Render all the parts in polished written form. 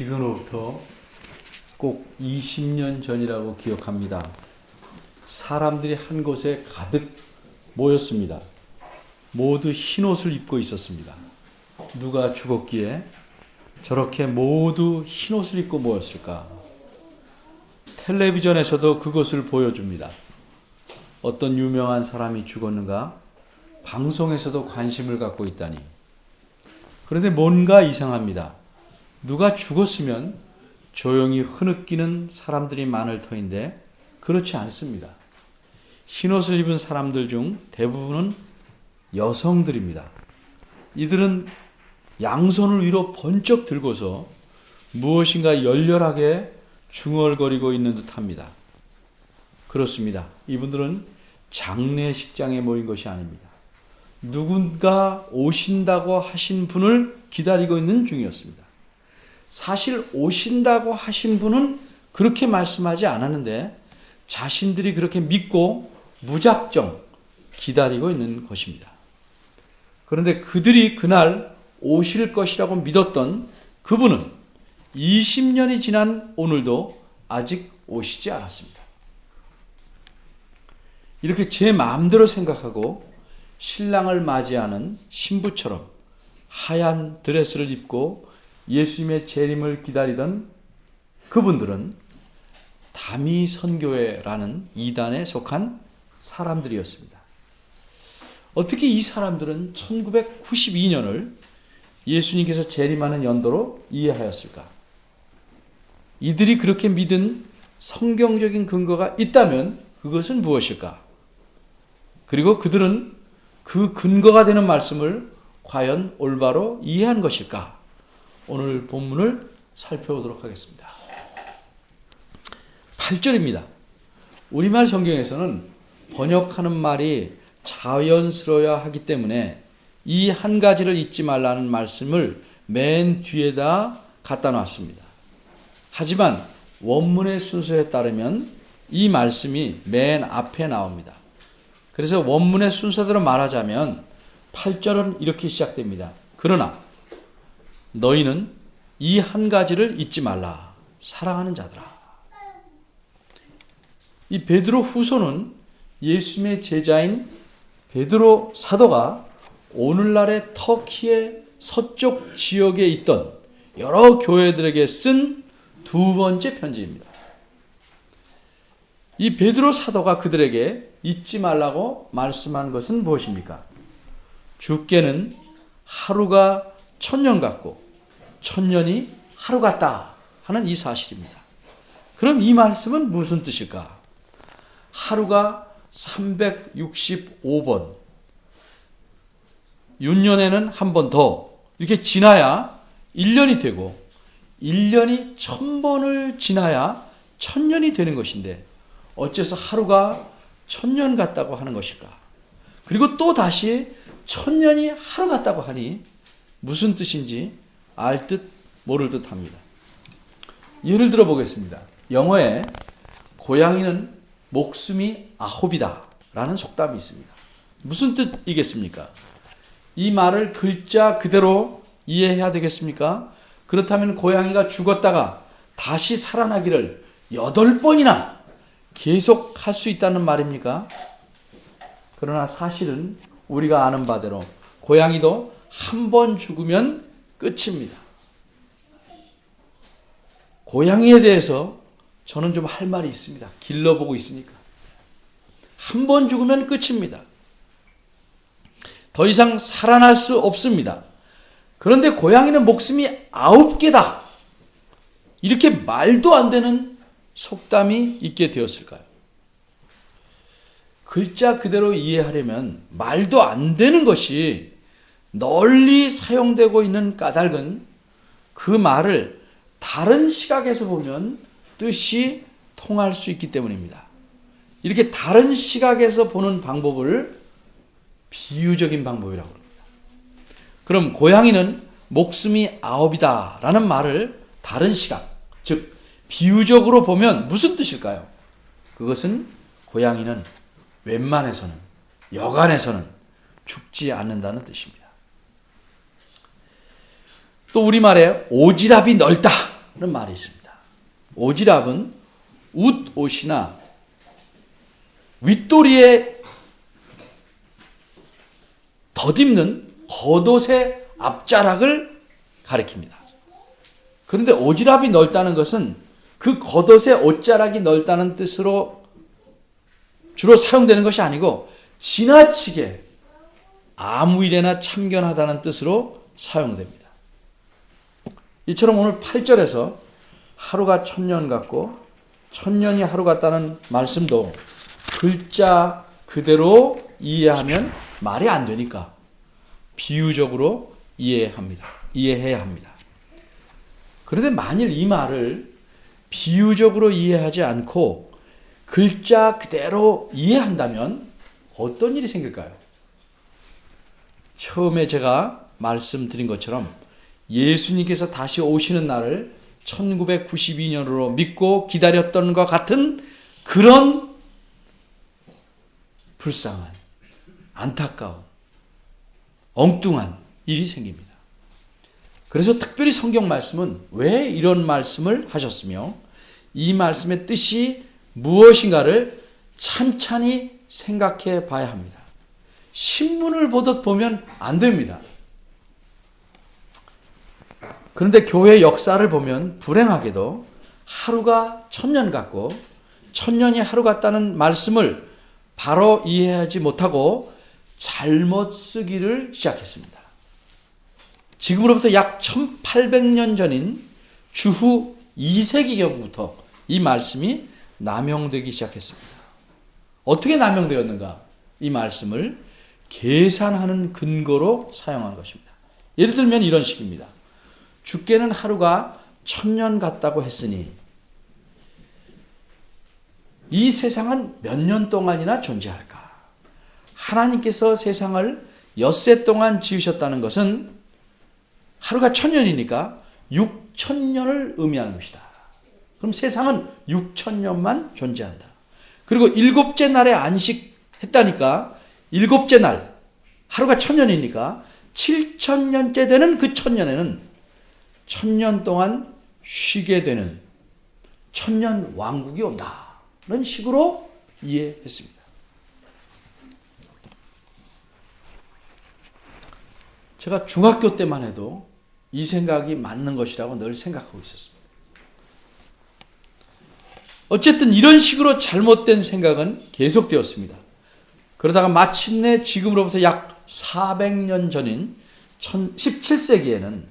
지금으로부터 꼭 20년 전이라고 기억합니다. 사람들이 한 곳에 가득 모였습니다. 모두 흰 옷을 입고 있었습니다. 누가 죽었기에 저렇게 모두 흰 옷을 입고 모였을까? 텔레비전에서도 그것을 보여줍니다. 어떤 유명한 사람이 죽었는가? 방송에서도 관심을 갖고 있다니. 그런데 뭔가 이상합니다. 누가 죽었으면 조용히 흐느끼는 사람들이 많을 터인데 그렇지 않습니다. 흰옷을 입은 사람들 중 대부분은 여성들입니다. 이들은 양손을 위로 번쩍 들고서 무엇인가 열렬하게 중얼거리고 있는 듯합니다. 그렇습니다. 이분들은 장례식장에 모인 것이 아닙니다. 누군가 오신다고 하신 분을 기다리고 있는 중이었습니다. 사실 오신다고 하신 분은 그렇게 말씀하지 않았는데 자신들이 그렇게 믿고 무작정 기다리고 있는 것입니다. 그런데 그들이 그날 오실 것이라고 믿었던 그분은 20년이 지난 오늘도 아직 오시지 않았습니다. 이렇게 제 마음대로 생각하고 신랑을 맞이하는 신부처럼 하얀 드레스를 입고 예수님의 재림을 기다리던 그분들은 다미 선교회라는 이단에 속한 사람들이었습니다. 어떻게 이 사람들은 1992년을 예수님께서 재림하는 연도로 이해하였을까? 이들이 그렇게 믿은 성경적인 근거가 있다면 그것은 무엇일까? 그리고 그들은 그 근거가 되는 말씀을 과연 올바로 이해한 것일까? 오늘 본문을 살펴보도록 하겠습니다. 8절입니다. 우리말 성경에서는 번역하는 말이 자연스러워야 하기 때문에 이 한 가지를 잊지 말라는 말씀을 맨 뒤에다 갖다 놨습니다. 하지만 원문의 순서에 따르면 이 말씀이 맨 앞에 나옵니다. 그래서 원문의 순서대로 말하자면 8절은 이렇게 시작됩니다. 그러나 너희는 이 한 가지를 잊지 말라. 사랑하는 자들아. 이 베드로 후서는 예수님의 제자인 베드로 사도가 오늘날의 터키의 서쪽 지역에 있던 여러 교회들에게 쓴 두 번째 편지입니다. 이 베드로 사도가 그들에게 잊지 말라고 말씀한 것은 무엇입니까? 주께는 하루가 1000년 같고 1000년이 하루 같다 하는 이 사실입니다. 그럼 이 말씀은 무슨 뜻일까? 하루가 365번, 윤년에는 한 번 더 이렇게 지나야 1년이 되고 1년이 1000번을 지나야 1000년이 되는 것인데 어째서 하루가 1000년 같다고 하는 것일까? 그리고 또 다시 1000년이 하루 같다고 하니 무슨 뜻인지 알 듯 모를 듯 합니다. 예를 들어 보겠습니다. 영어에 고양이는 목숨이 9이다 라는 속담이 있습니다. 무슨 뜻이겠습니까? 이 말을 글자 그대로 이해해야 되겠습니까? 그렇다면 고양이가 죽었다가 다시 살아나기를 8번이나 계속 할 수 있다는 말입니까? 그러나 사실은 우리가 아는 바대로 고양이도 한 번 죽으면 끝입니다. 고양이에 대해서 저는 좀 할 말이 있습니다. 길러보고 있으니까. 한 번 죽으면 끝입니다. 더 이상 살아날 수 없습니다. 그런데 고양이는 목숨이 9개다. 이렇게 말도 안 되는 속담이 있게 되었을까요? 글자 그대로 이해하려면 말도 안 되는 것이 널리 사용되고 있는 까닭은 그 말을 다른 시각에서 보면 뜻이 통할 수 있기 때문입니다. 이렇게 다른 시각에서 보는 방법을 비유적인 방법이라고 합니다. 그럼 고양이는 목숨이 9이다 라는 말을 다른 시각, 즉 비유적으로 보면 무슨 뜻일까요? 그것은 고양이는 웬만해서는, 여간해서는 죽지 않는다는 뜻입니다. 또 우리말에 오지랖이 넓다 말이 있습니다. 오지랖은 웃옷이나 윗도리에 덧입는 겉옷의 앞자락을 가리킵니다. 그런데 오지랖이 넓다는 것은 그 겉옷의 옷자락이 넓다는 뜻으로 주로 사용되는 것이 아니고 지나치게 아무 일에나 참견하다는 뜻으로 사용됩니다. 이처럼 오늘 8절에서 하루가 천년 같고 천년이 하루 같다는 말씀도 글자 그대로 이해하면 말이 안 되니까 비유적으로 이해해야 합니다. 그런데 만일 이 말을 비유적으로 이해하지 않고 글자 그대로 이해한다면 어떤 일이 생길까요? 처음에 제가 말씀드린 것처럼 예수님께서 다시 오시는 날을 1992년으로 믿고 기다렸던 것 같은 그런 불쌍한, 안타까운, 엉뚱한 일이 생깁니다. 그래서 특별히 성경 말씀은 왜 이런 말씀을 하셨으며 이 말씀의 뜻이 무엇인가를 찬찬히 생각해 봐야 합니다. 신문을 보듯 보면 안 됩니다. 그런데 교회 역사를 보면 불행하게도 하루가 천년 같고 천년이 하루 같다는 말씀을 바로 이해하지 못하고 잘못 쓰기를 시작했습니다. 지금으로부터 약 1800년 전인 주후 2세기경부터 이 말씀이 남용되기 시작했습니다. 어떻게 남용되었는가? 이 말씀을 계산하는 근거로 사용한 것입니다. 예를 들면 이런 식입니다. 주께는 하루가 천년 같다고 했으니 이 세상은 몇 년 동안이나 존재할까? 하나님께서 세상을 엿새 동안 지으셨다는 것은 하루가 천년이니까 6천년을 의미하는 것이다. 그럼 세상은 6천년만 존재한다. 그리고 일곱째 날에 안식했다니까 일곱째 날 하루가 천년이니까 7천년째 되는 그 천년에는 천년 동안 쉬게 되는 천년 왕국이 온다. 그런 식으로 이해했습니다. 제가 중학교 때만 해도 이 생각이 맞는 것이라고 늘 생각하고 있었습니다. 어쨌든 이런 식으로 잘못된 생각은 계속되었습니다. 그러다가 마침내 지금으로부터 약 400년 전인 17세기에는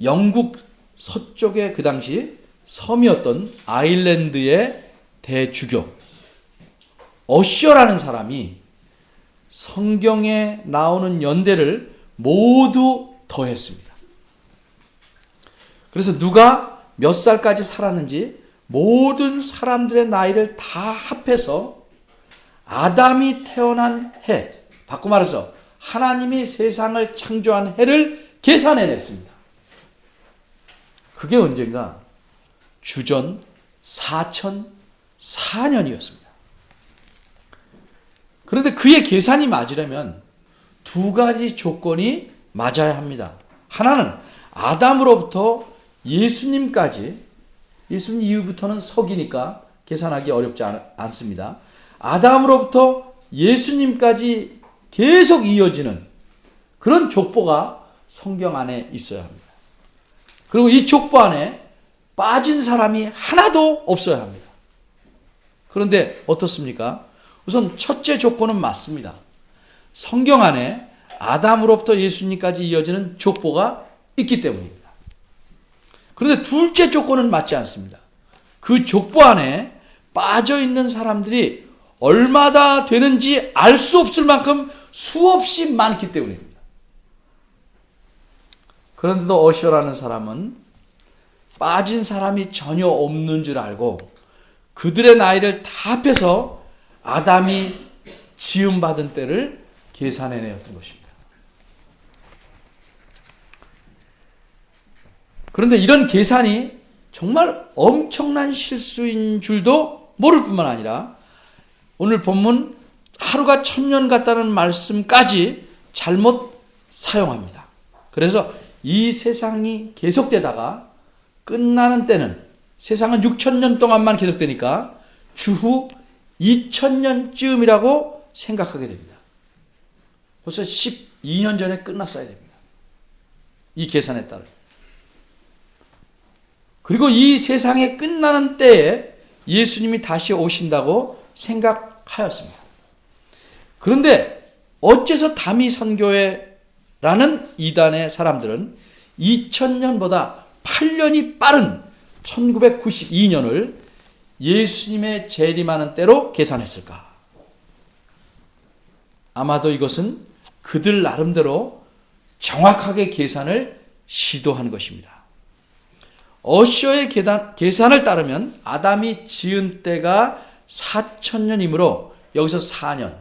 영국 서쪽의 그 당시 섬이었던 아일랜드의 대주교 어셔라는 사람이 성경에 나오는 연대를 모두 더했습니다. 그래서 누가 몇 살까지 살았는지 모든 사람들의 나이를 다 합해서 아담이 태어난 해, 바꿔 말해서 하나님이 세상을 창조한 해를 계산해냈습니다. 그게 언젠가 주전 4004년이었습니다. 그런데 그의 계산이 맞으려면 두 가지 조건이 맞아야 합니다. 하나는 아담으로부터 예수님까지, 예수님 이후부터는 서기니까 계산하기 어렵지 않습니다. 아담으로부터 예수님까지 계속 이어지는 그런 족보가 성경 안에 있어야 합니다. 그리고 이 족보 안에 빠진 사람이 하나도 없어야 합니다. 그런데 어떻습니까? 우선 첫째 조건은 맞습니다. 성경 안에 아담으로부터 예수님까지 이어지는 족보가 있기 때문입니다. 그런데 둘째 조건은 맞지 않습니다. 그 족보 안에 빠져있는 사람들이 얼마나 되는지 알 수 없을 만큼 수없이 많기 때문입니다. 그런데도 어셔라는 사람은 빠진 사람이 전혀 없는 줄 알고 그들의 나이를 다 합해서 아담이 지음받은 때를 계산해내었던 것입니다. 그런데 이런 계산이 정말 엄청난 실수인 줄도 모를 뿐만 아니라 오늘 본문 하루가 천년 같다는 말씀까지 잘못 사용합니다. 그래서 이 세상이 계속되다가 끝나는 때는 세상은 6,000년 동안만 계속되니까 주후 2,000년쯤이라고 생각하게 됩니다. 벌써 12년 전에 끝났어야 됩니다. 이 계산에 따라. 그리고 이 세상에 끝나는 때에 예수님이 다시 오신다고 생각하였습니다. 그런데 어째서 다미 선교회라는 이단의 사람들은 2000년보다 8년이 빠른 1992년을 예수님의 재림하는 때로 계산했을까? 아마도 이것은 그들 나름대로 정확하게 계산을 시도한 것입니다. 어셔의 계산을 따르면 아담이 지은 때가 4,000년이므로 여기서 4년.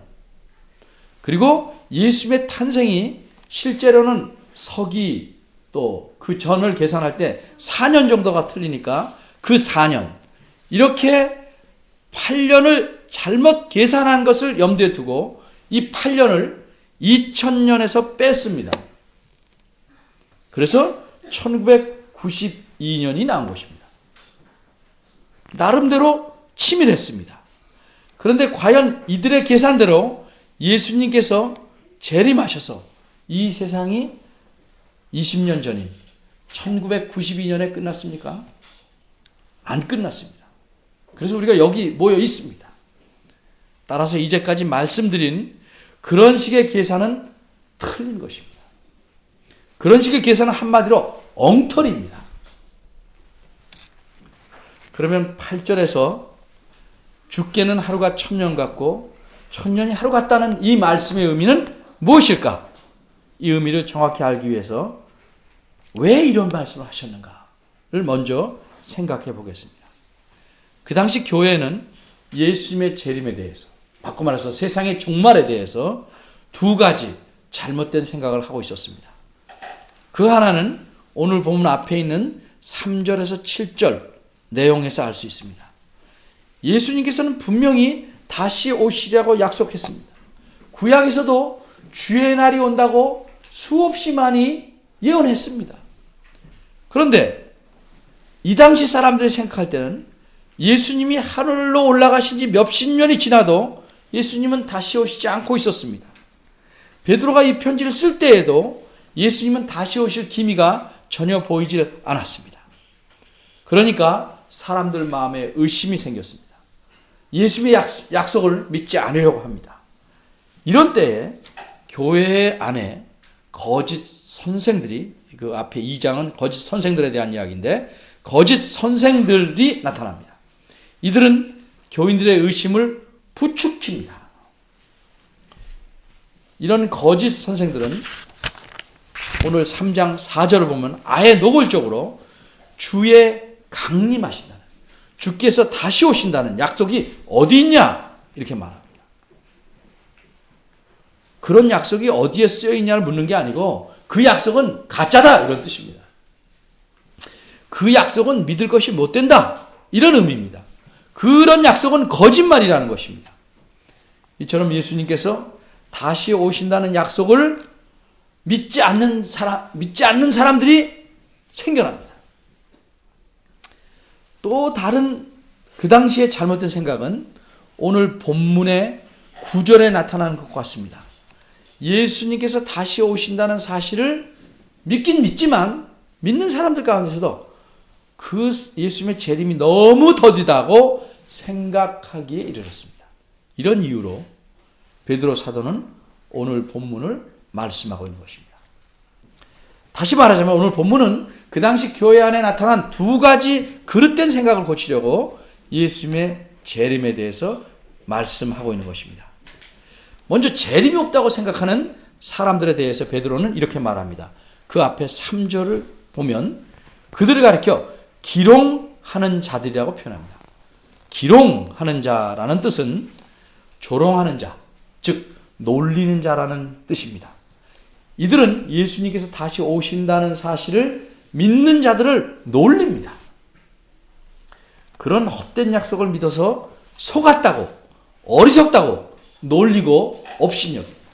그리고 예수님의 탄생이 실제로는 서기 또 그 전을 계산할 때 4년 정도가 틀리니까 그 4년. 이렇게 8년을 잘못 계산한 것을 염두에 두고 이 8년을 2000년에서 뺐습니다. 그래서 1992년이 나온 것입니다. 나름대로 치밀했습니다. 그런데 과연 이들의 계산대로 예수님께서 재림하셔서 이 세상이 20년 전인 1992년에 끝났습니까? 안 끝났습니다. 그래서 우리가 여기 모여 있습니다. 따라서 이제까지 말씀드린 그런 식의 계산은 틀린 것입니다. 그런 식의 계산은 한마디로 엉터리입니다. 그러면 8절에서 주께는 하루가 1000년 같고 1000년이 하루 같다는 이 말씀의 의미는 무엇일까? 이 의미를 정확히 알기 위해서 왜 이런 말씀을 하셨는가를 먼저 생각해 보겠습니다. 그 당시 교회는 예수님의 재림에 대해서, 바꿔 말해서 세상의 종말에 대해서 두 가지 잘못된 생각을 하고 있었습니다. 그 하나는 오늘 본문 앞에 있는 3절에서 7절 내용에서 알 수 있습니다. 예수님께서는 분명히 다시 오시려고 약속했습니다. 구약에서도 주의 날이 온다고 수없이 많이 예언했습니다. 그런데 이 당시 사람들이 생각할 때는 예수님이 하늘로 올라가신 지 몇십 년이 지나도 예수님은 다시 오시지 않고 있었습니다. 베드로가 이 편지를 쓸 때에도 예수님은 다시 오실 기미가 전혀 보이지 않았습니다. 그러니까 사람들 마음에 의심이 생겼습니다. 예수님의 약속을 믿지 않으려고 합니다. 이런 때에 교회 안에 거짓 선생들이, 그 앞에 2장은 거짓 선생들에 대한 이야기인데 거짓 선생들이 나타납니다. 이들은 교인들의 의심을 부추깁니다. 이런 거짓 선생들은 오늘 3장 4절을 보면 아예 노골적으로 주의 강림하신다는, 주께서 다시 오신다는 약속이 어디 있냐 이렇게 말합니다. 그런 약속이 어디에 쓰여 있냐를 묻는 게 아니고 그 약속은 가짜다 이런 뜻입니다. 그 약속은 믿을 것이 못 된다 이런 의미입니다. 그런 약속은 거짓말이라는 것입니다. 이처럼 예수님께서 다시 오신다는 약속을 믿지 않는 사람들이 생겨납니다. 또 다른 그 당시에 잘못된 생각은 오늘 본문의 9절에 나타나는 것 같습니다. 예수님께서 다시 오신다는 사실을 믿긴 믿지만 믿는 사람들 가운데서도 그 예수님의 재림이 너무 더디다고 생각하기에 이르렀습니다. 이런 이유로 베드로 사도는 오늘 본문을 말씀하고 있는 것입니다. 다시 말하자면 오늘 본문은 그 당시 교회 안에 나타난 두 가지 그릇된 생각을 고치려고 예수님의 재림에 대해서 말씀하고 있는 것입니다. 먼저 재림이 없다고 생각하는 사람들에 대해서 베드로는 이렇게 말합니다. 그 앞에 3절을 보면 그들을 가리켜 기롱하는 자들이라고 표현합니다. 기롱하는 자라는 뜻은 조롱하는 자, 즉 놀리는 자라는 뜻입니다. 이들은 예수님께서 다시 오신다는 사실을 믿는 자들을 놀립니다. 그런 헛된 약속을 믿어서 속았다고, 어리석다고 놀리고 업신여깁니다.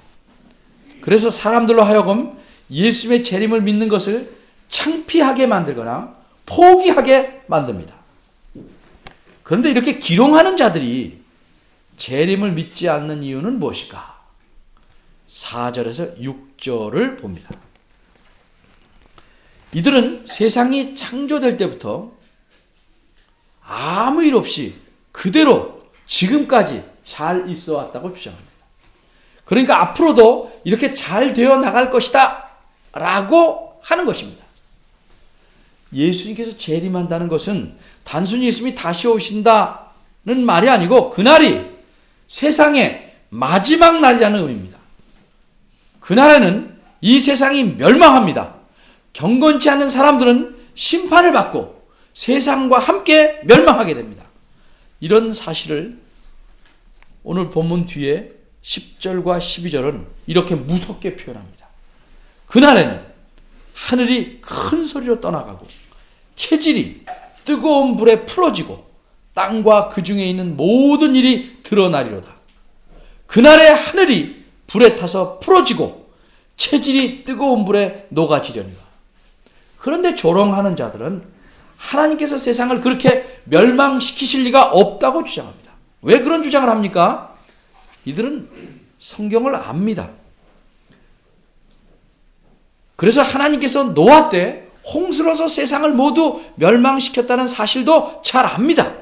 그래서 사람들로 하여금 예수님의 재림을 믿는 것을 창피하게 만들거나 포기하게 만듭니다. 그런데 이렇게 기롱하는 자들이 재림을 믿지 않는 이유는 무엇일까? 4절에서 6절을 봅니다. 이들은 세상이 창조될 때부터 아무 일 없이 그대로 지금까지 잘 있어 왔다고 주장합니다. 그러니까 앞으로도 이렇게 잘 되어 나갈 것이다 라고 하는 것입니다. 예수님께서 재림한다는 것은 단순히 예수님이 다시 오신다는 말이 아니고 그날이 세상의 마지막 날이라는 의미입니다. 그날에는 이 세상이 멸망합니다. 경건치 않은 사람들은 심판을 받고 세상과 함께 멸망하게 됩니다. 이런 사실을 오늘 본문 뒤에 10절과 12절은 이렇게 무섭게 표현합니다. 그날에는 하늘이 큰 소리로 떠나가고 체질이 뜨거운 불에 풀어지고 땅과 그 중에 있는 모든 일이 드러나리로다. 그날에 하늘이 불에 타서 풀어지고 체질이 뜨거운 불에 녹아지려니와. 그런데 조롱하는 자들은 하나님께서 세상을 그렇게 멸망시키실 리가 없다고 주장합니다. 왜 그런 주장을 합니까? 이들은 성경을 압니다. 그래서 하나님께서 노아 때 홍수로서 세상을 모두 멸망시켰다는 사실도 잘 압니다.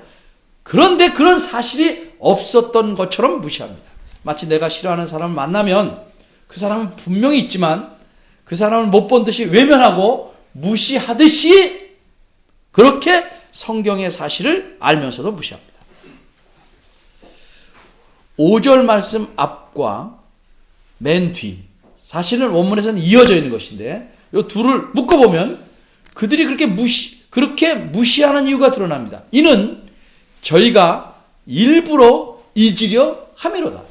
그런데 그런 사실이 없었던 것처럼 무시합니다. 마치 내가 싫어하는 사람을 만나면 그 사람은 분명히 있지만 그 사람을 못 본 듯이 외면하고 무시하듯이 그렇게 성경의 사실을 알면서도 무시합니다. 5절 말씀 앞과 맨 뒤, 사실은 원문에서는 이어져 있는 것인데 이 둘을 묶어보면 그들이 그렇게 무시하는 이유가 드러납니다. 이는 저희가 일부러 잊으려 함이로다.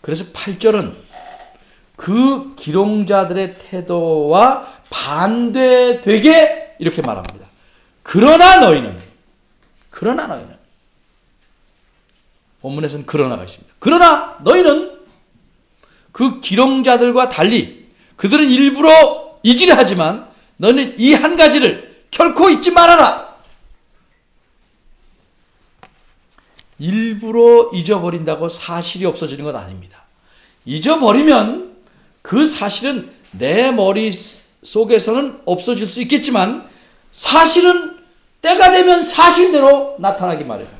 그래서 8절은 그 기롱자들의 태도와 반대되게 이렇게 말합니다. 그러나 너희는 본문에서는 그러나가 있습니다. 그러나 너희는 그 기롱자들과 달리 그들은 일부러 잊으려 하지만 너는 이 한 가지를 결코 잊지 말아라. 일부러 잊어버린다고 사실이 없어지는 것 아닙니다. 잊어버리면 그 사실은 내 머릿속에서는 없어질 수 있겠지만 사실은 때가 되면 사실대로 나타나기 마련이에요.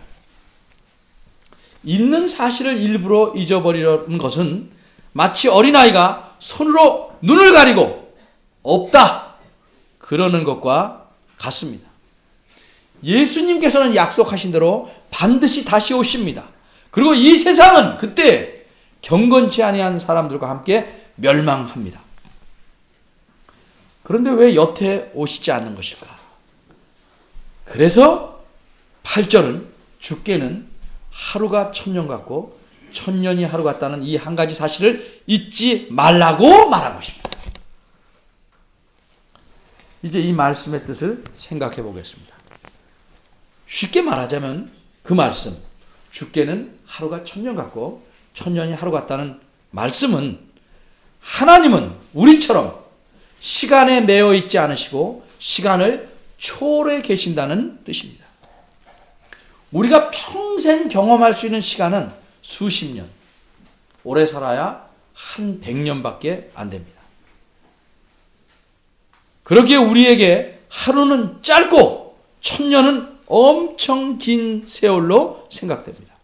있는 사실을 일부러 잊어버리려는 것은 마치 어린아이가 손으로 눈을 가리고 없다 그러는 것과 같습니다. 예수님께서는 약속하신 대로 반드시 다시 오십니다. 그리고 이 세상은 그때 경건치 아니한 사람들과 함께 멸망합니다. 그런데 왜 여태 오시지 않는 것일까? 그래서 8절은 주께는 하루가 천년 같고 천년이 하루 같다는 이 한 가지 사실을 잊지 말라고 말하고 있습니다. 이제 이 말씀의 뜻을 생각해 보겠습니다. 쉽게 말하자면 그 말씀, 주께는 하루가 천년 같고 천년이 하루 같다는 말씀은 하나님은 우리처럼 시간에 매여 있지 않으시고 시간을 초월해 계신다는 뜻입니다. 우리가 평생 경험할 수 있는 시간은 수십 년, 오래 살아야 한 100년밖에 안 됩니다. 그러기에 우리에게 하루는 짧고 천년은 엄청 긴 세월로 생각됩니다.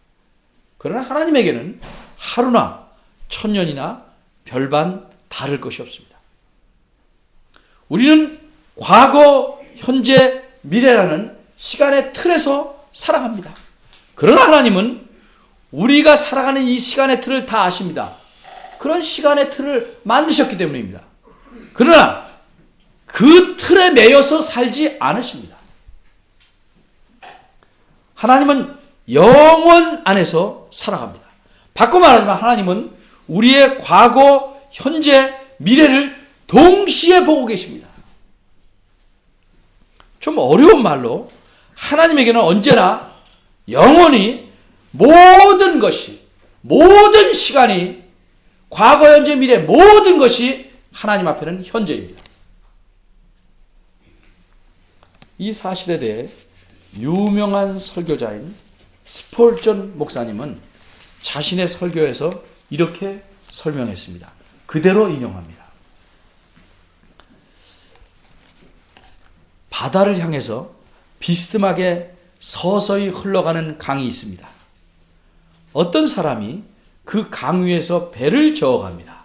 그러나 하나님에게는 하루나 천년이나 별반 다를 것이 없습니다. 우리는 과거, 현재, 미래라는 시간의 틀에서 살아갑니다. 그러나 하나님은 우리가 살아가는 이 시간의 틀을 다 아십니다. 그런 시간의 틀을 만드셨기 때문입니다. 그러나 그 틀에 매여서 살지 않으십니다. 하나님은 영원 안에서 살아갑니다. 바꿔 말하자면 하나님은 우리의 과거, 현재, 미래를 동시에 보고 계십니다. 좀 어려운 말로 하나님에게는 언제나 영원히 모든 것이, 모든 시간이, 과거, 현재, 미래 모든 것이 하나님 앞에는 현재입니다. 이 사실에 대해 유명한 설교자인 스폴전 목사님은 자신의 설교에서 이렇게 설명했습니다. 그대로 인용합니다. 바다를 향해서 비스듬하게 서서히 흘러가는 강이 있습니다. 어떤 사람이 그 강 위에서 배를 저어갑니다.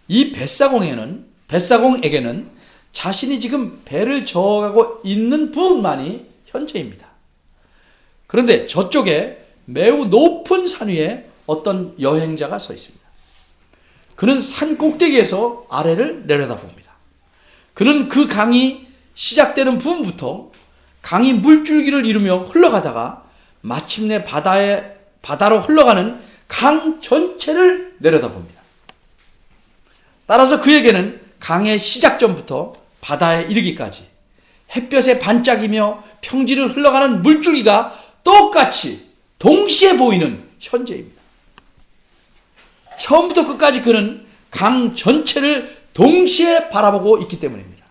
이 뱃사공에게는 자신이 지금 배를 저어가고 있는 부분만이 현재입니다. 그런데 저쪽에 매우 높은 산 위에 어떤 여행자가 서 있습니다. 그는 산 꼭대기에서 아래를 내려다봅니다. 그는 그 강이 시작되는 부분부터 강이 물줄기를 이루며 흘러가다가 마침내 바다로 흘러가는 강 전체를 내려다봅니다. 따라서 그에게는 강의 시작점부터 바다에 이르기까지 햇볕에 반짝이며 평지를 흘러가는 물줄기가 똑같이 동시에 보이는 현재입니다. 처음부터 끝까지 그는 강 전체를 동시에 바라보고 있기 때문입니다.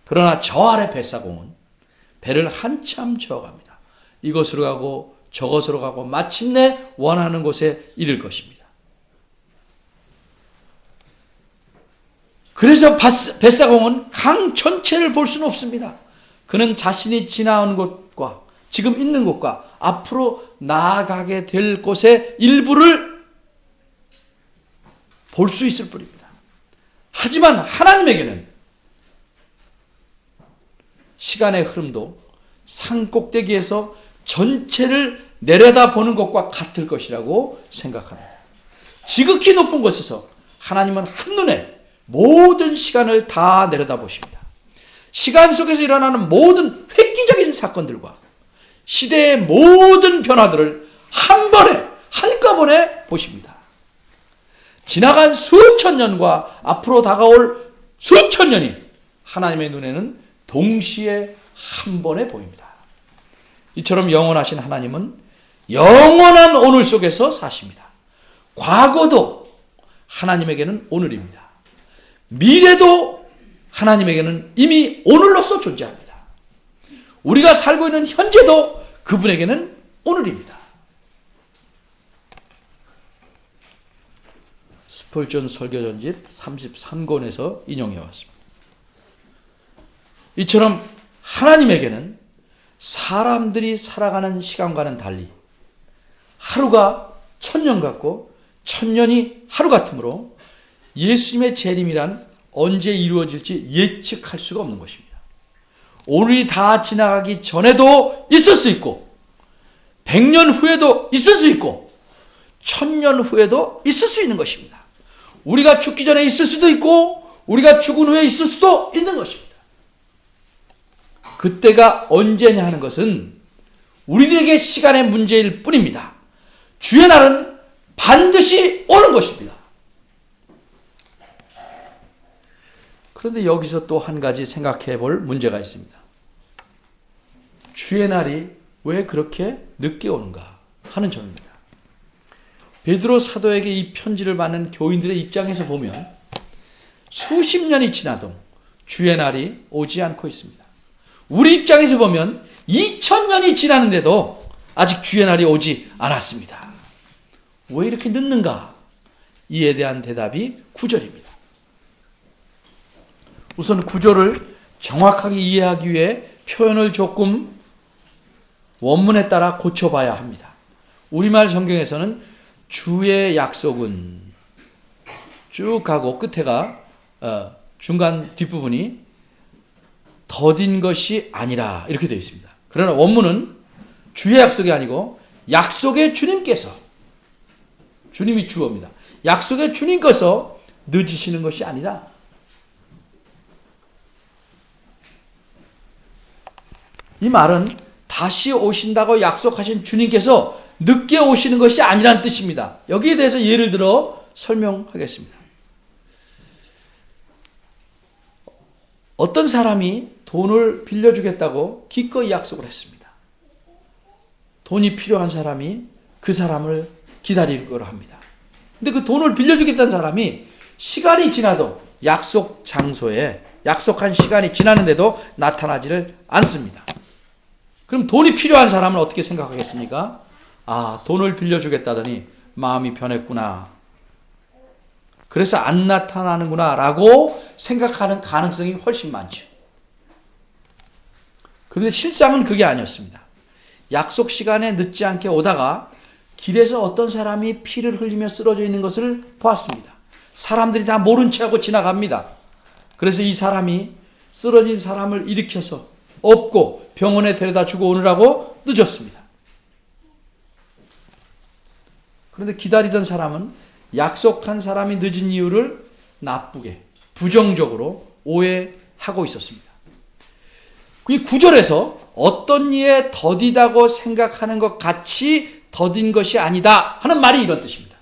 그러나 저 아래 뱃사공은 배를 한참 저어갑니다. 이곳으로 가고 저곳으로 가고 마침내 원하는 곳에 이를 것입니다. 그래서 뱃사공은 강 전체를 볼 수는 없습니다. 그는 자신이 지나온 곳과 지금 있는 곳과 앞으로 나아가게 될 곳의 일부를 볼 수 있을 뿐입니다. 하지만 하나님에게는 시간의 흐름도 산 꼭대기에서 전체를 내려다보는 것과 같을 것이라고 생각합니다. 지극히 높은 곳에서 하나님은 한눈에 모든 시간을 다 내려다보십니다. 시간 속에서 일어나는 모든 획기적인 사건들과 시대의 모든 변화들을 한 번에 한꺼번에 보십니다. 지나간 수천 년과 앞으로 다가올 수천 년이 하나님의 눈에는 동시에 한 번에 보입니다. 이처럼 영원하신 하나님은 영원한 오늘 속에서 사십니다. 과거도 하나님에게는 오늘입니다. 미래도 하나님에게는 이미 오늘로서 존재합니다. 우리가 살고 있는 현재도 그분에게는 오늘입니다. 스폴전 설교전집 33권에서 인용해 왔습니다. 이처럼 하나님에게는 사람들이 살아가는 시간과는 달리 하루가 천년 같고 천년이 하루 같으므로 예수님의 재림이란 언제 이루어질지 예측할 수가 없는 것입니다. 오늘이 다 지나가기 전에도 있을 수 있고 100년 후에도 있을 수 있고 1000년 후에도 있을 수 있는 것입니다. 우리가 죽기 전에 있을 수도 있고 우리가 죽은 후에 있을 수도 있는 것입니다. 그때가 언제냐 하는 것은 우리들에게 시간의 문제일 뿐입니다. 주의 날은 반드시 오는 것입니다. 그런데 여기서 또 한 가지 생각해 볼 문제가 있습니다. 주의 날이 왜 그렇게 늦게 오는가 하는 점입니다. 베드로 사도에게 이 편지를 받는 교인들의 입장에서 보면 수십 년이 지나도 주의 날이 오지 않고 있습니다. 우리 입장에서 보면 2000년이 지났는데도 아직 주의 날이 오지 않았습니다. 왜 이렇게 늦는가? 이에 대한 대답이 9절입니다. 우선 9절을 정확하게 이해하기 위해 표현을 조금 원문에 따라 고쳐봐야 합니다. 우리말 성경에서는 주의 약속은 쭉 가고 끝에가 중간 뒷부분이 더딘 것이 아니라 이렇게 되어 있습니다. 그러나 원문은 주의 약속이 아니고 약속의 주님께서, 주님이 주어입니다. 약속의 주님께서 늦으시는 것이 아니다. 이 말은 다시 오신다고 약속하신 주님께서 늦게 오시는 것이 아니란 뜻입니다. 여기에 대해서 예를 들어 설명하겠습니다. 어떤 사람이 돈을 빌려주겠다고 기꺼이 약속을 했습니다. 돈이 필요한 사람이 그 사람을 기다리려고 합니다. 근데 그 돈을 빌려주겠다는 사람이 시간이 지나도 약속 장소에 약속한 시간이 지났는데도 나타나지를 않습니다. 그럼 돈이 필요한 사람은 어떻게 생각하겠습니까? 아, 돈을 빌려주겠다더니 마음이 변했구나. 그래서 안 나타나는구나 라고 생각하는 가능성이 훨씬 많죠. 그런데 실상은 그게 아니었습니다. 약속 시간에 늦지 않게 오다가 길에서 어떤 사람이 피를 흘리며 쓰러져 있는 것을 보았습니다. 사람들이 다 모른 체하고 지나갑니다. 그래서 이 사람이 쓰러진 사람을 일으켜서 업고 병원에 데려다 주고 오느라고 늦었습니다. 그런데 기다리던 사람은 약속한 사람이 늦은 이유를 나쁘게, 부정적으로 오해하고 있었습니다. 그 9절에서 어떤 이에 더디다고 생각하는 것 같이 더딘 것이 아니다 하는 말이 이런 뜻입니다.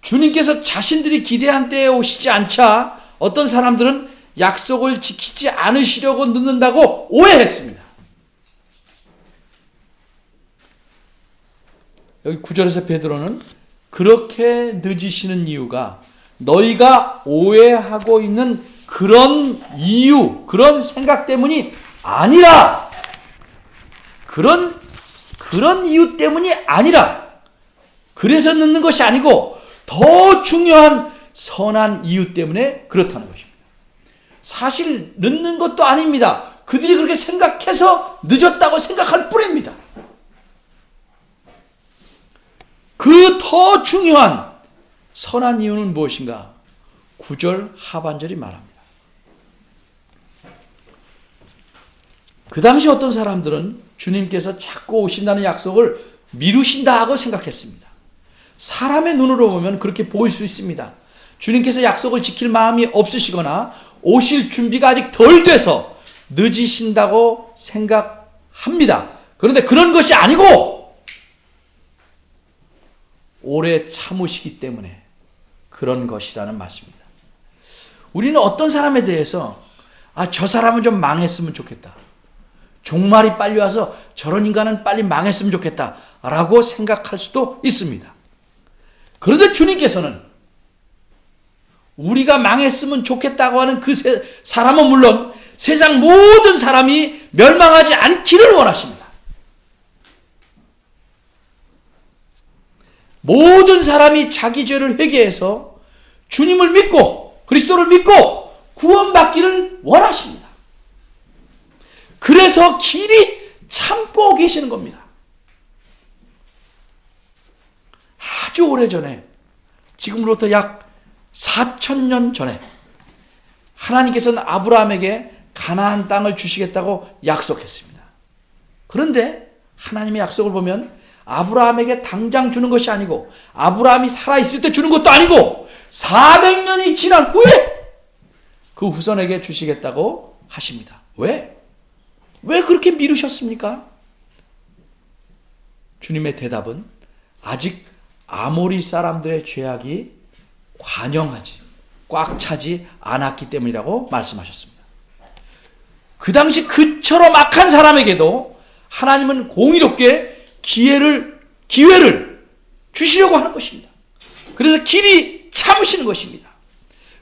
주님께서 자신들이 기대한 때에 오시지 않자 어떤 사람들은 약속을 지키지 않으시려고 늦는다고 오해했습니다. 여기 9절에서 베드로는 그렇게 늦으시는 이유가 너희가 오해하고 있는 그런 이유, 그런 생각 때문이 아니라 그런 이유 때문이 아니라 그래서 늦는 것이 아니고 더 중요한 선한 이유 때문에 그렇다는 것입니다. 사실 늦는 것도 아닙니다. 그들이 그렇게 생각해서 늦었다고 생각할 뿐입니다. 그 더 중요한 선한 이유는 무엇인가? 9절 하반절이 말합니다. 그 당시 어떤 사람들은 주님께서 자꾸 오신다는 약속을 미루신다고 생각했습니다. 사람의 눈으로 보면 그렇게 보일 수 있습니다. 주님께서 약속을 지킬 마음이 없으시거나 오실 준비가 아직 덜 돼서 늦으신다고 생각합니다. 그런데 그런 것이 아니고 오래 참으시기 때문에 그런 것이라는 말씀입니다. 우리는 어떤 사람에 대해서 저 사람은 좀 망했으면 좋겠다. 종말이 빨리 와서 저런 인간은 빨리 망했으면 좋겠다 라고 생각할 수도 있습니다. 그런데 주님께서는 우리가 망했으면 좋겠다고 하는 그 사람은 물론 세상 모든 사람이 멸망하지 않기를 원하십니다. 모든 사람이 자기 죄를 회개해서 주님을 믿고 그리스도를 믿고 구원받기를 원하십니다. 그래서 길이 참고 계시는 겁니다. 아주 오래전에, 지금으로부터 약 4,000년 전에 하나님께서는 아브라함에게 가나안 땅을 주시겠다고 약속했습니다. 그런데 하나님의 약속을 보면 아브라함에게 당장 주는 것이 아니고 아브라함이 살아있을 때 주는 것도 아니고 400년이 지난 후에 그 후손에게 주시겠다고 하십니다. 왜? 왜 그렇게 미루셨습니까? 주님의 대답은 아직 아모리 사람들의 죄악이 꽉 차지 않았기 때문이라고 말씀하셨습니다. 그 당시 그처럼 악한 사람에게도 하나님은 공의롭게 기회를 주시려고 하는 것입니다. 그래서 길이 참으시는 것입니다.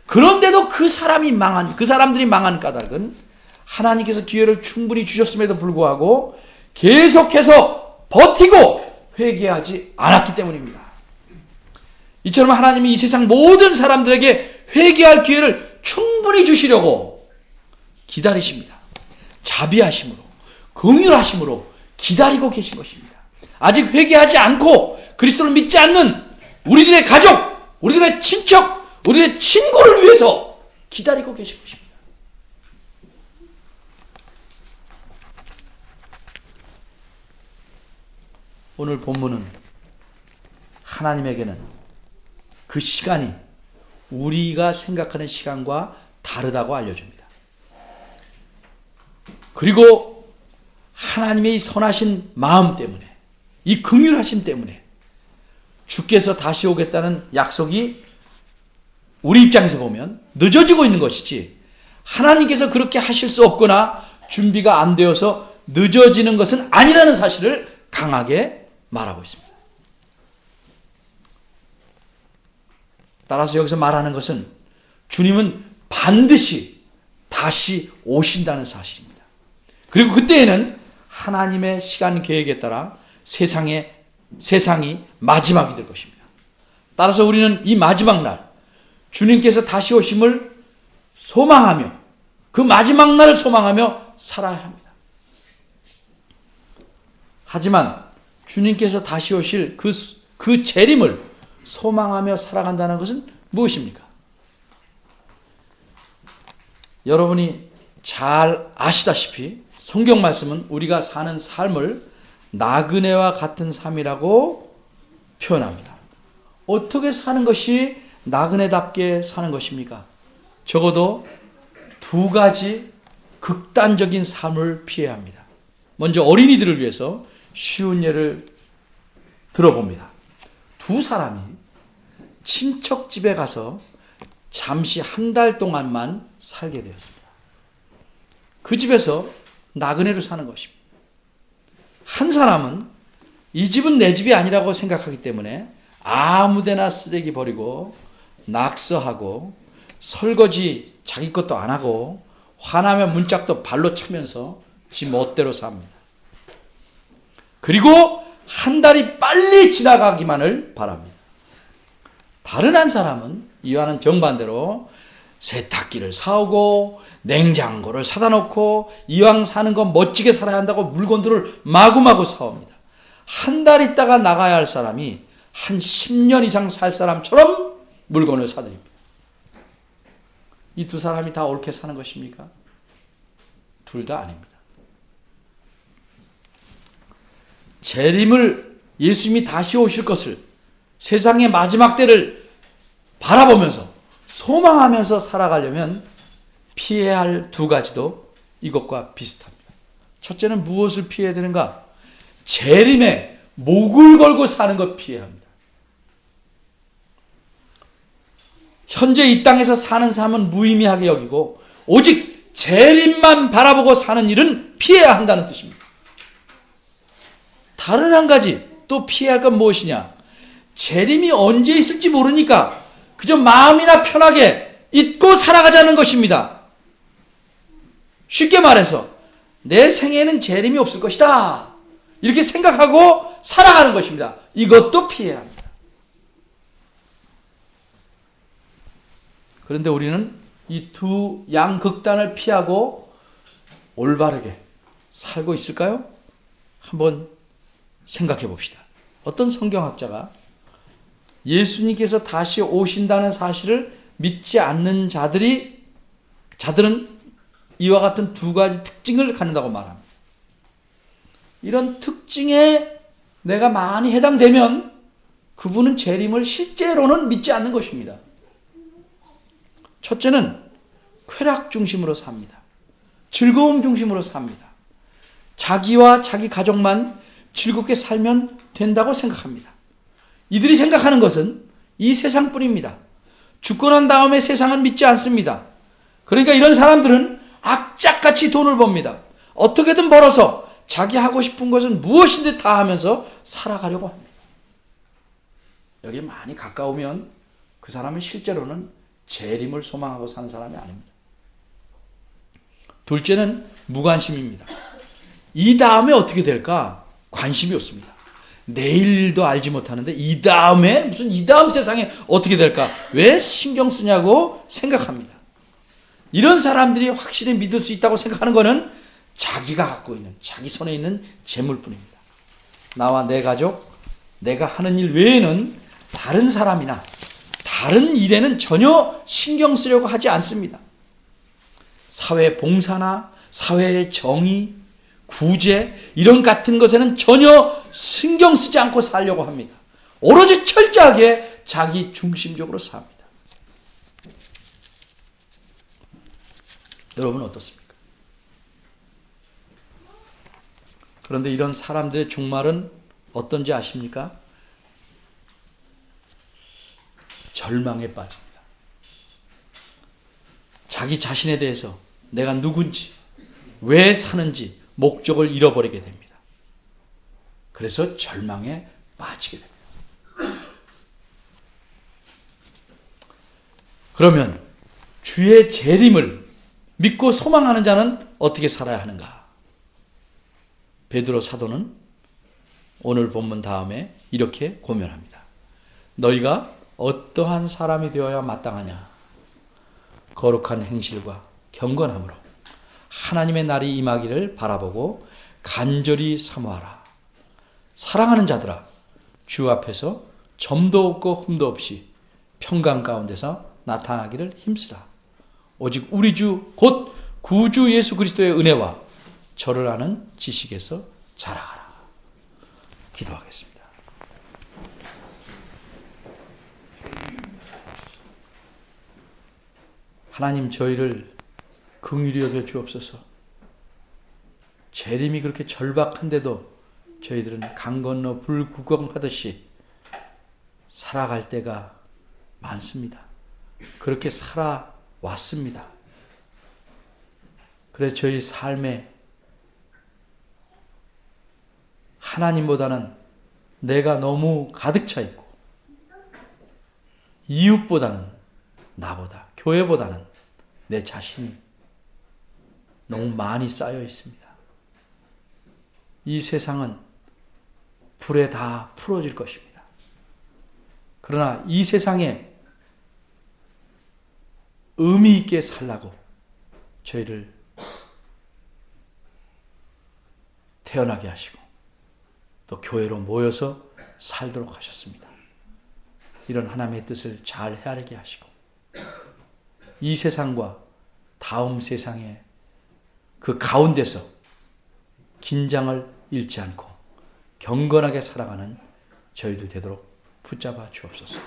그런데도 그 사람들이 망한 까닭은 하나님께서 기회를 충분히 주셨음에도 불구하고 계속해서 버티고 회개하지 않았기 때문입니다. 이처럼 하나님이 이 세상 모든 사람들에게 회개할 기회를 충분히 주시려고 기다리십니다. 자비하심으로, 긍휼하심으로 기다리고 계신 것입니다. 아직 회개하지 않고 그리스도를 믿지 않는 우리들의 가족, 우리들의 친척, 우리들의 친구를 위해서 기다리고 계신 것입니다. 오늘 본문은 하나님에게는 그 시간이 우리가 생각하는 시간과 다르다고 알려줍니다. 그리고 하나님의 이 선하신 마음 때문에, 이 긍휼하심 때문에 주께서 다시 오겠다는 약속이 우리 입장에서 보면 늦어지고 있는 것이지, 하나님께서 그렇게 하실 수 없거나 준비가 안 되어서 늦어지는 것은 아니라는 사실을 강하게 말하고 있습니다. 따라서 여기서 말하는 것은 주님은 반드시 다시 오신다는 사실입니다. 그리고 그때에는 하나님의 시간 계획에 따라 세상이 마지막이 될 것입니다. 따라서 우리는 이 마지막 날 주님께서 다시 오심을 소망하며 그 마지막 날을 소망하며 살아야 합니다. 하지만 주님께서 다시 오실 그 재림을 소망하며 살아간다는 것은 무엇입니까? 여러분이 잘 아시다시피 성경 말씀은 우리가 사는 삶을 나그네와 같은 삶이라고 표현합니다. 어떻게 사는 것이 나그네답게 사는 것입니까? 적어도 두 가지 극단적인 삶을 피해야 합니다. 먼저 어린이들을 위해서 쉬운 예를 들어봅니다. 두 사람이 친척 집에 가서 잠시 한 달 동안만 살게 되었습니다. 그 집에서 나그네로 사는 것입니다. 한 사람은 이 집은 내 집이 아니라고 생각하기 때문에 아무데나 쓰레기 버리고 낙서하고 설거지 자기 것도 안 하고 화나면 문짝도 발로 차면서 지 멋대로 삽니다. 그리고 한 달이 빨리 지나가기만을 바랍니다. 다른 한 사람은 이와는 정반대로 세탁기를 사오고 냉장고를 사다 놓고 이왕 사는 건 멋지게 살아야 한다고 물건들을 마구마구 사옵니다. 한 달 있다가 나가야 할 사람이 한 10년 이상 살 사람처럼 물건을 사드립니다. 이 두 사람이 다 옳게 사는 것입니까? 둘 다 아닙니다. 재림을 예수님이 다시 오실 것을 세상의 마지막 때를 바라보면서 소망하면서 살아가려면 피해야 할 두 가지도 이것과 비슷합니다. 첫째는 무엇을 피해야 되는가? 재림에 목을 걸고 사는 것 피해야 합니다. 현재 이 땅에서 사는 삶은 무의미하게 여기고 오직 재림만 바라보고 사는 일은 피해야 한다는 뜻입니다. 다른 한 가지 또 피해야 할 건 무엇이냐? 재림이 언제 있을지 모르니까 그저 마음이나 편하게 잊고 살아가자는 것입니다. 쉽게 말해서 내 생에는 재림이 없을 것이다 이렇게 생각하고 살아가는 것입니다. 이것도 피해야 합니다. 그런데 우리는 이 두 양극단을 피하고 올바르게 살고 있을까요? 한번 생각해 봅시다. 어떤 성경학자가 예수님께서 다시 오신다는 사실을 믿지 않는 자들은 이와 같은 두 가지 특징을 갖는다고 말합니다. 이런 특징에 내가 많이 해당되면 그분은 재림을 실제로는 믿지 않는 것입니다. 첫째는 쾌락 중심으로 삽니다. 즐거움 중심으로 삽니다. 자기와 자기 가족만 즐겁게 살면 된다고 생각합니다. 이들이 생각하는 것은 이 세상뿐입니다. 죽고 난 다음에 세상은 믿지 않습니다. 그러니까 이런 사람들은 악착같이 돈을 법니다. 어떻게든 벌어서 자기 하고 싶은 것은 무엇인지 다 하면서 살아가려고 합니다. 여기에 많이 가까우면 그 사람은 실제로는 재림을 소망하고 사는 사람이 아닙니다. 둘째는 무관심입니다. 이 다음에 어떻게 될까? 관심이 없습니다. 내일도 알지 못하는데 이 다음에 무슨 이 다음 세상에 어떻게 될까? 왜 신경 쓰냐고 생각합니다. 이런 사람들이 확실히 믿을 수 있다고 생각하는 것은 자기가 갖고 있는 자기 손에 있는 재물뿐입니다. 나와 내 가족, 내가 하는 일 외에는 다른 사람이나 다른 일에는 전혀 신경 쓰려고 하지 않습니다. 사회 봉사나 사회의 정의, 구제 이런 같은 것에는 전혀 신경 쓰지 않고 살려고 합니다. 오로지 철저하게 자기 중심적으로 삽니다. 여러분은 어떻습니까? 그런데 이런 사람들의 종말은 어떤지 아십니까? 절망에 빠집니다. 자기 자신에 대해서 내가 누군지, 왜 사는지 목적을 잃어버리게 됩니다. 그래서 절망에 빠지게 됩니다. 그러면 주의 재림을 믿고 소망하는 자는 어떻게 살아야 하는가? 베드로 사도는 오늘 본문 다음에 이렇게 고면합니다. 너희가 어떠한 사람이 되어야 마땅하냐? 거룩한 행실과 경건함으로 하나님의 날이 임하기를 바라보고 간절히 사모하라. 사랑하는 자들아, 주 앞에서 점도 없고 흠도 없이 평강 가운데서 나타나기를 힘쓰라. 오직 우리 주 곧 구주 예수 그리스도의 은혜와 저를 아는 지식에서 자라가라. 기도하겠습니다. 하나님, 저희를 긍휼히 여겨 주옵소서. 재림이 그렇게 절박한데도 저희들은 강 건너 불구경하듯이 살아갈 때가 많습니다. 그렇게 살아왔습니다. 그래서 저희 삶에 하나님보다는 내가 너무 가득 차 있고, 이웃보다는 나보다, 교회보다는 내 자신이 너무 많이 쌓여 있습니다. 이 세상은 불에 다 풀어질 것입니다. 그러나 이 세상에 의미 있게 살라고 저희를 태어나게 하시고 또 교회로 모여서 살도록 하셨습니다. 이런 하나님의 뜻을 잘 헤아리게 하시고 이 세상과 다음 세상의 그 가운데서 긴장을 잃지 않고 경건하게 살아가는 저희들 되도록 붙잡아 주옵소서.